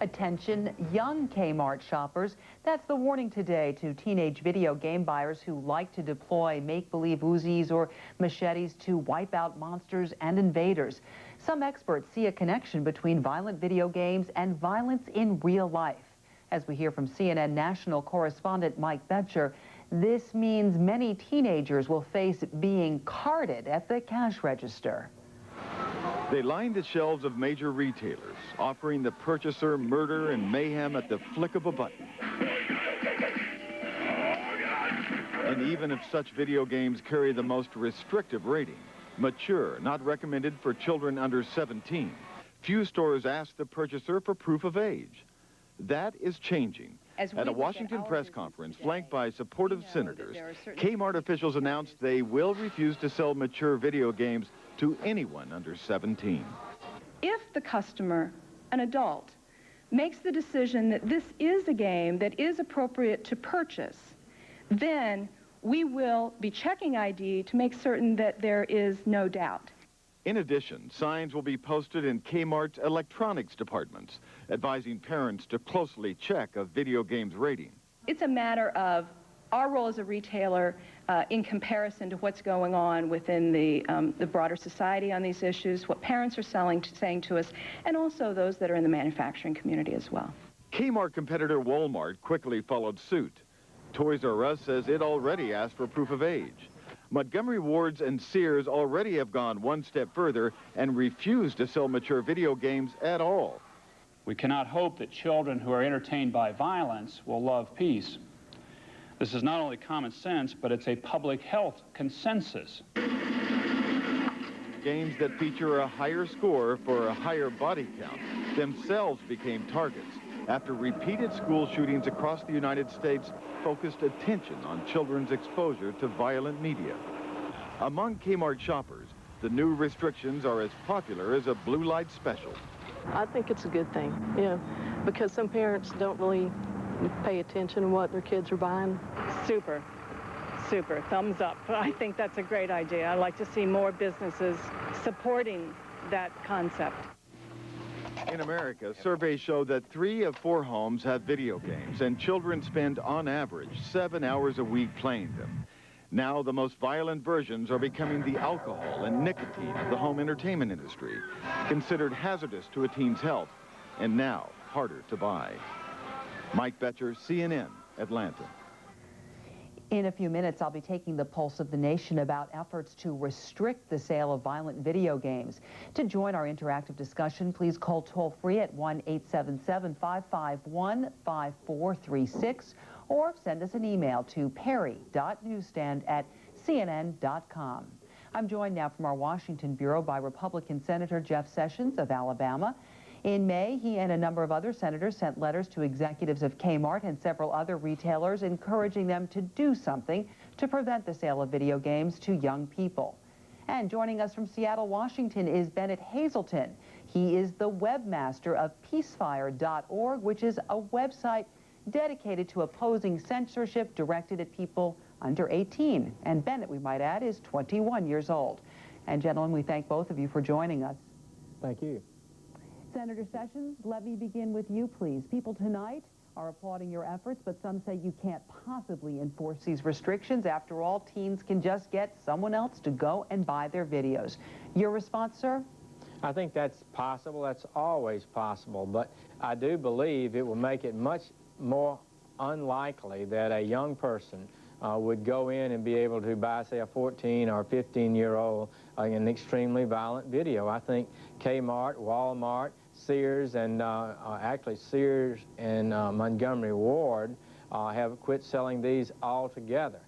Attention, young Kmart shoppers. That's the warning today to teenage video game buyers who like to deploy make-believe Uzis or machetes to wipe out monsters and invaders. Some experts see a connection between violent video games and violence in real life. As we hear from CNN national correspondent Mike Betcher, this means many teenagers will face being carded at the cash register. They lined the shelves of major retailers, offering the purchaser murder and mayhem at the flick of a button. And even if such video games carry the most restrictive rating, mature, not recommended for children under 17, few stores ask the purchaser for proof of age. That is changing. At a Washington press conference flanked by supportive senators, Kmart officials announced they will refuse to sell mature video games to anyone under 17. If the customer, an adult, makes the decision that this is a game that is appropriate to purchase, then we will be checking ID to make certain that there is no doubt. In addition, signs will be posted in Kmart's electronics departments, advising parents to closely check a video game's rating. It's a matter of our role as a retailer in comparison to what's going on within the broader society on these issues, what parents are saying to us, and also those that are in the manufacturing community as well. Kmart competitor Walmart quickly followed suit. Toys R Us says it already asked for proof of age. Montgomery Ward's and Sears already have gone one step further and refuse to sell mature video games at all. We cannot hope that children who are entertained by violence will love peace. This is not only common sense, but it's a public health consensus. Games that feature a higher score for a higher body count themselves became targets after repeated school shootings across the United States focused attention on children's exposure to violent media. Among Kmart shoppers, the new restrictions are as popular as a blue light special. I think it's a good thing, yeah, because some parents don't really pay attention to what their kids are buying. Super, super, thumbs up. I think that's a great idea. I'd like to see more businesses supporting that concept. In America, surveys show that 3 of 4 homes have video games, and children spend, on average, 7 hours a week playing them. Now, the most violent versions are becoming the alcohol and nicotine of the home entertainment industry, considered hazardous to a teen's health, and now harder to buy. Mike Betcher, CNN, Atlanta. In a few minutes, I'll be taking the pulse of the nation about efforts to restrict the sale of violent video games. To join our interactive discussion, please call toll-free at 1-877-551-5436 or send us an email to perry.newsstand@cnn.com. I'm joined now from our Washington bureau by Republican Senator Jeff Sessions of Alabama. In May, he and a number of other senators sent letters to executives of Kmart and several other retailers encouraging them to do something to prevent the sale of video games to young people. And joining us from Seattle, Washington is Bennett Haselton. He is the webmaster of peacefire.org, which is a website dedicated to opposing censorship directed at people under 18. And Bennett, we might add, is 21 years old. And gentlemen, we thank both of you for joining us. Thank you. Senator Sessions, let me begin with you, please. People tonight are applauding your efforts, but some say you can't possibly enforce these restrictions. After all, teens can just get someone else to go and buy their videos. Your response, sir? I think that's possible. That's always possible. But I do believe it will make it much more unlikely that a young person would go in and be able to buy, say, a 14 or 15-year-old an extremely violent video. I think Kmart, Walmart, Sears, and actually Sears and Montgomery Ward have quit selling these altogether.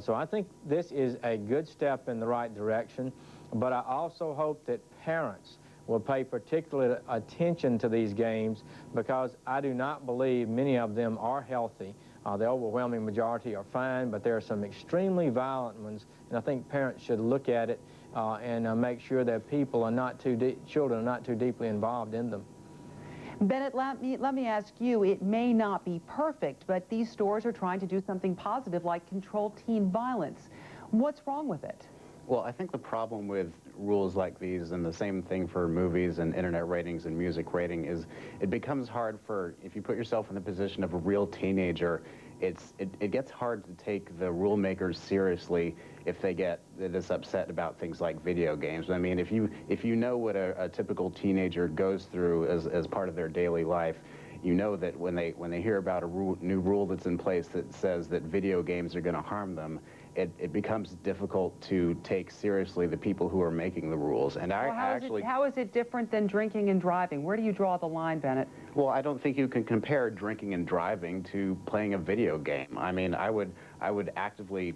So I think this is a good step in the right direction, but I also hope that parents will pay particular attention to these games because I do not believe many of them are healthy. The overwhelming majority are fine, but there are some extremely violent ones, and I think parents should look at it and make sure that children are not too deeply involved in them. Bennett, let me ask you, it may not be perfect, but these stores are trying to do something positive like control teen violence. What's wrong with it? Well, I think the problem with rules like these, and the same thing for movies and internet ratings and music rating, is it becomes hard for, if you put yourself in the position of a real teenager, it gets hard to take the rule makers seriously if they get this upset about things like video games. I mean, if you know what a typical teenager goes through as part of their daily life, you know that when they hear about a new rule that's in place that says that video games are going to harm them, it becomes difficult to take seriously the people who are making the rules. And how is it different than drinking and driving? Where do you draw the line, Bennett? Well, I don't think you can compare drinking and driving to playing a video game. I mean, I would actively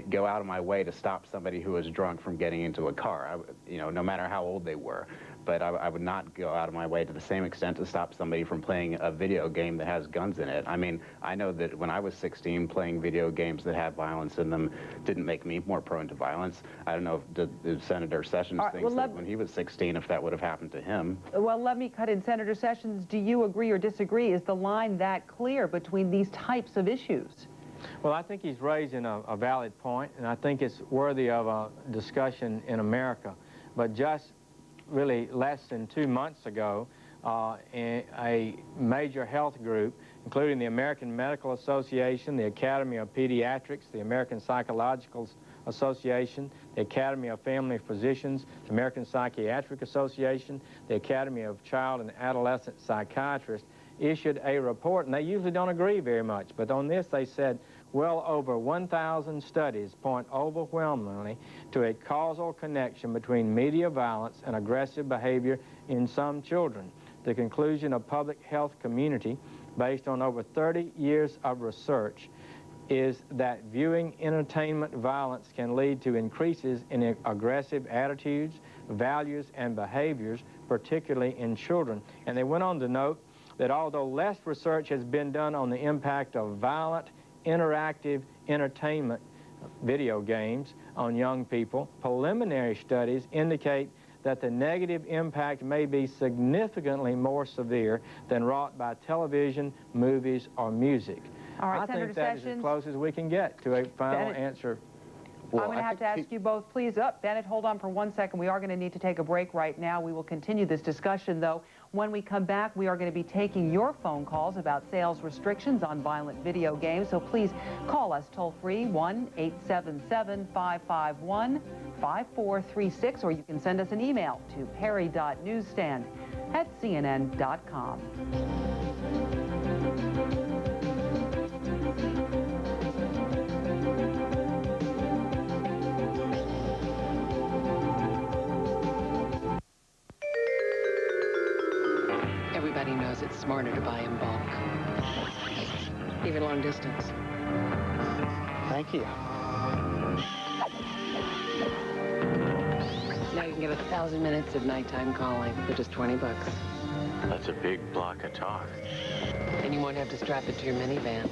go out of my way to stop somebody who was drunk from getting into a car, no matter how old they were. But I would not go out of my way to the same extent to stop somebody from playing a video game that has guns in it. I mean, I know that when I was 16, playing video games that had violence in them didn't make me more prone to violence. I don't know if Senator Sessions thinks that when he was 16, if that would have happened to him. Well, let me cut in. Senator Sessions, do you agree or disagree? Is the line that clear between these types of issues? Well, I think he's raising a valid point, and I think it's worthy of a discussion in America. But just really less than 2 months ago, a major health group, including the American Medical Association, the Academy of Pediatrics, the American Psychological Association, the Academy of Family Physicians, the American Psychiatric Association, the Academy of Child and Adolescent Psychiatrists, issued a report, and they usually don't agree very much, but on this they said well over 1,000 studies point overwhelmingly to a causal connection between media violence and aggressive behavior in some children. The conclusion of public health community, based on over 30 years of research, is that viewing entertainment violence can lead to increases in aggressive attitudes, values, and behaviors, particularly in children. And they went on to note that although less research has been done on the impact of violent, interactive entertainment video games on young people, preliminary studies indicate that the negative impact may be significantly more severe than wrought by television, movies, or music. All right, I Senator think that Sessions, is as close as we can get to a final answer. Well, I'm going to have to ask you both, please. Bennett, hold on for 1 second. We are going to need to take a break right now. We will continue this discussion, though. When we come back, we are going to be taking your phone calls about sales restrictions on violent video games. So please call us toll-free, 1-877-551-5436, or you can send us an email to perry.newsstand@cnn.com. Everybody knows it's smarter to buy in bulk, even long distance. Thank you. Now you can get 1,000 minutes of nighttime calling for just 20 bucks. That's a big block of talk. And you won't have to strap it to your minivan.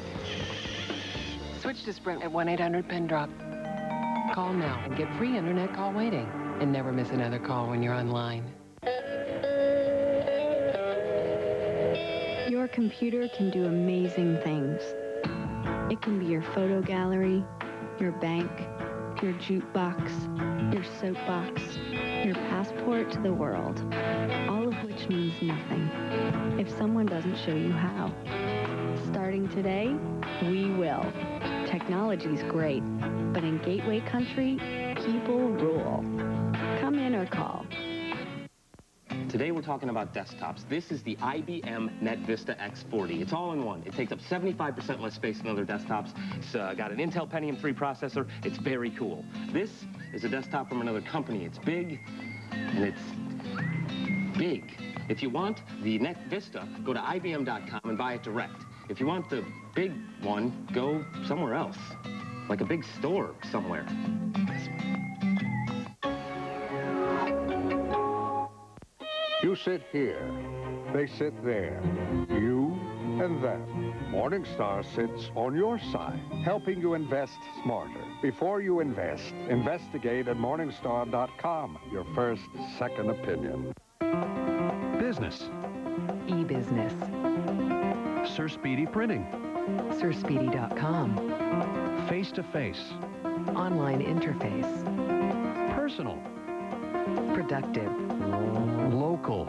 Switch to Sprint at 1-800-PEN-DROP. Call now and get free internet call waiting. And never miss another call when you're online. Your computer can do amazing things. It can be your photo gallery, your bank, your jukebox, your soapbox, your passport to the world, all of which means nothing if someone doesn't show you how. Starting today, we will. Technology's great, but in Gateway Country, people rule. Come in or call. Today we're talking about desktops. This is the IBM NetVista X40. It's all in one. It takes up 75% less space than other desktops. It's got an Intel Pentium 3 processor. It's very cool. This is a desktop from another company. It's big, and it's big. If you want the NetVista, go to IBM.com and buy it direct. If you want the big one, go somewhere else, like a big store somewhere. You sit here, they sit there, you and them. Morningstar sits on your side, helping you invest smarter. Before you invest, investigate at Morningstar.com, your first, second opinion. Business. E-business. Sir Speedy Printing. SirSpeedy.com. Face-to-face. Online interface. personal, Productive. local,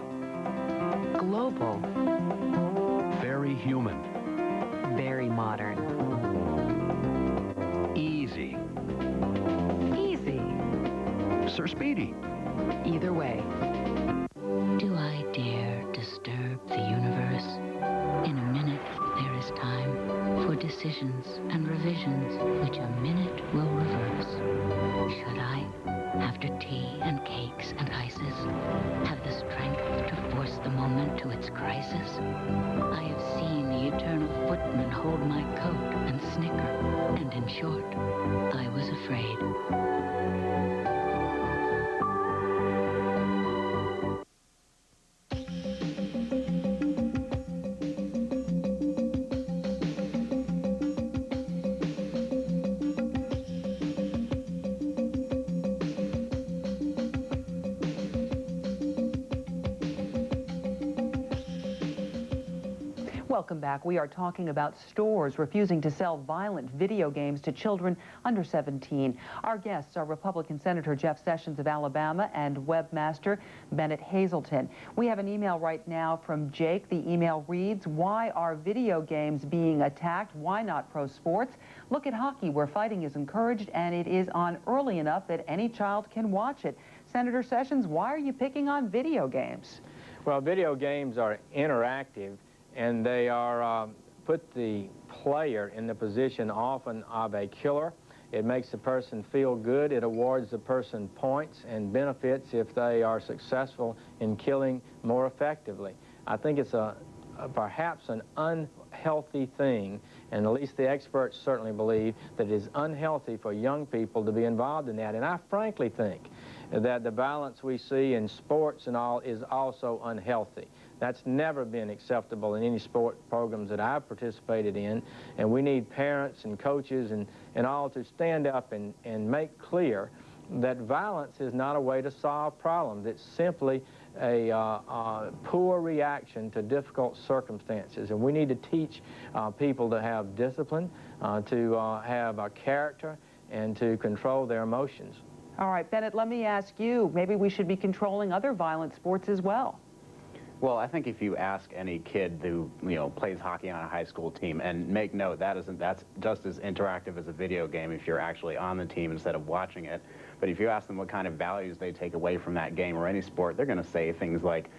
Global. very human, Very modern. easy. Easy. Sir Speedy. Either way. Do I dare disturb the universe? In a minute, there is time for decisions and revisions which a minute will reverse. Should I, after tea and cakes and ices, have the strength to force the moment to its crisis? I have seen the eternal footman hold my coat and snicker, and in short, I was afraid. Welcome back. We are talking about stores refusing to sell violent video games to children under 17. Our guests are Republican Senator Jeff Sessions of Alabama and webmaster Bennett Haselton. We have an email right now from Jake. The email reads, why are video games being attacked? Why not pro sports? Look at hockey, where fighting is encouraged and it is on early enough that any child can watch it. Senator Sessions, why are you picking on video games? Well, video games are interactive, and they are put the player in the position often of a killer. It makes the person feel good. It awards the person points and benefits if they are successful in killing more effectively. I think it's perhaps an unhealthy thing, and at least the experts certainly believe that it is unhealthy for young people to be involved in that. And I frankly think that the violence we see in sports and all is also unhealthy. That's never been acceptable in any sport programs that I've participated in, and we need parents and coaches and all to stand up and make clear that violence is not a way to solve problems. It's simply a poor reaction to difficult circumstances, and we need to teach people to have discipline, to have a character, and to control their emotions. All right, Bennett, let me ask you, maybe we should be controlling other violent sports as well. Well, I think if you ask any kid who, plays hockey on a high school team, and make note, that's just as interactive as a video game if you're actually on the team instead of watching it. But if you ask them what kind of values they take away from that game or any sport, they're going to say things like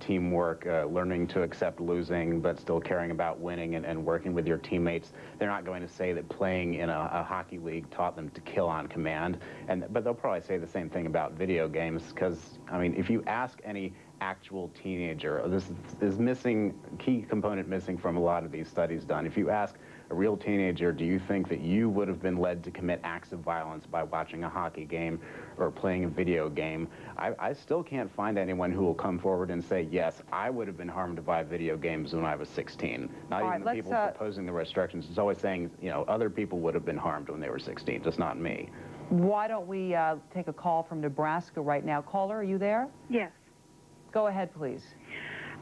teamwork, learning to accept losing, but still caring about winning and working with your teammates. They're not going to say that playing in a hockey league taught them to kill on command. But they'll probably say the same thing about video games, because, I mean, if you ask any actual teenager, this is missing, key component missing from a lot of these studies done. If you ask a real teenager, do you think that you would have been led to commit acts of violence by watching a hockey game or playing a video game? I still can't find anyone who will come forward and say, yes, I would have been harmed by video games when I was 16. Not even the people proposing the restrictions. It's always saying, other people would have been harmed when they were 16, just not me. Why don't we take a call from Nebraska right now? Caller, are you there? Yes. Go ahead, please.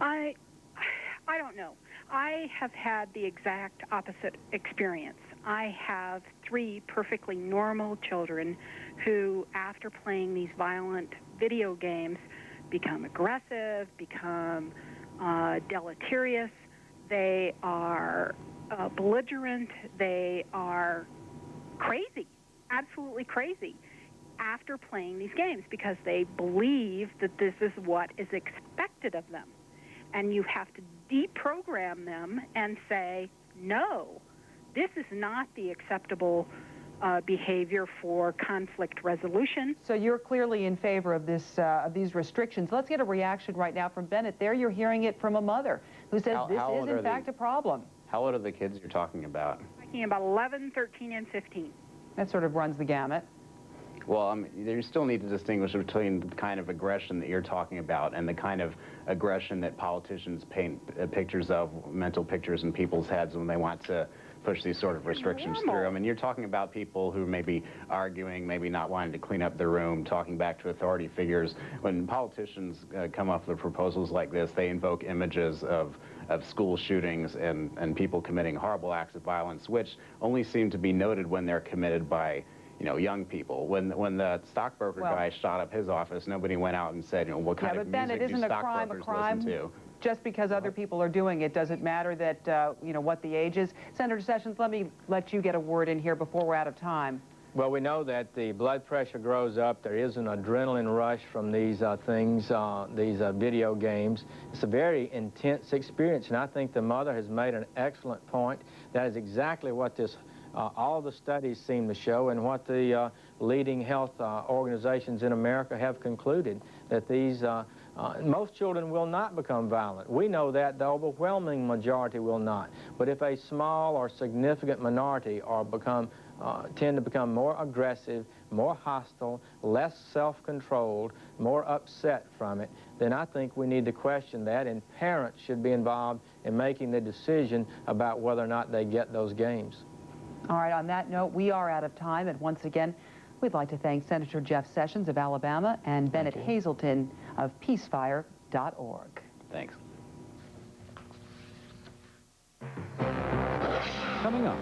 I don't know. I have had the exact opposite experience. I have 3 perfectly normal children who, after playing these violent video games, become aggressive, become deleterious. They are belligerent. They are crazy, absolutely crazy, after playing these games, because they believe that this is what is expected of them. And you have to deprogram them and say, no, this is not the acceptable behavior for conflict resolution. So you're clearly in favor of these restrictions. Let's get a reaction right now from Bennett. There you're hearing it from a mother who says this is in fact a problem. How old are the kids you're talking about? Talking about 11, 13, and 15. That sort of runs the gamut. Well, you still need to distinguish between the kind of aggression that you're talking about and the kind of aggression that politicians paint pictures of, mental pictures in people's heads when they want to push these sort of restrictions through. I mean, you're talking about people who may be arguing, maybe not wanting to clean up their room, talking back to authority figures. When politicians come up with proposals like this, they invoke images of school shootings and people committing horrible acts of violence, which only seem to be noted when they're committed by young people. When the stockbroker guy shot up his office, nobody went out and said, what kind of Bennett, music do isn't a crime stockbrokers listen to? Just because other people are doing it, does it matter that, what the age is? Senator Sessions, let me let you get a word in here before we're out of time. Well, we know that the blood pressure grows up. There is an adrenaline rush from these things, these video games. It's a very intense experience, and I think the mother has made an excellent point. That is exactly what this, all the studies seem to show, and what the leading health organizations in America have concluded, that these most children will not become violent. We know that the overwhelming majority will not. But if a small or significant minority tend to become more aggressive, more hostile, less self-controlled, more upset from it, then I think we need to question that, and parents should be involved in making the decision about whether or not they get those games. All right, on that note, we are out of time, and once again, we'd like to thank Senator Jeff Sessions of Alabama and Bennett Haselton of peacefire.org. Thanks. Coming up.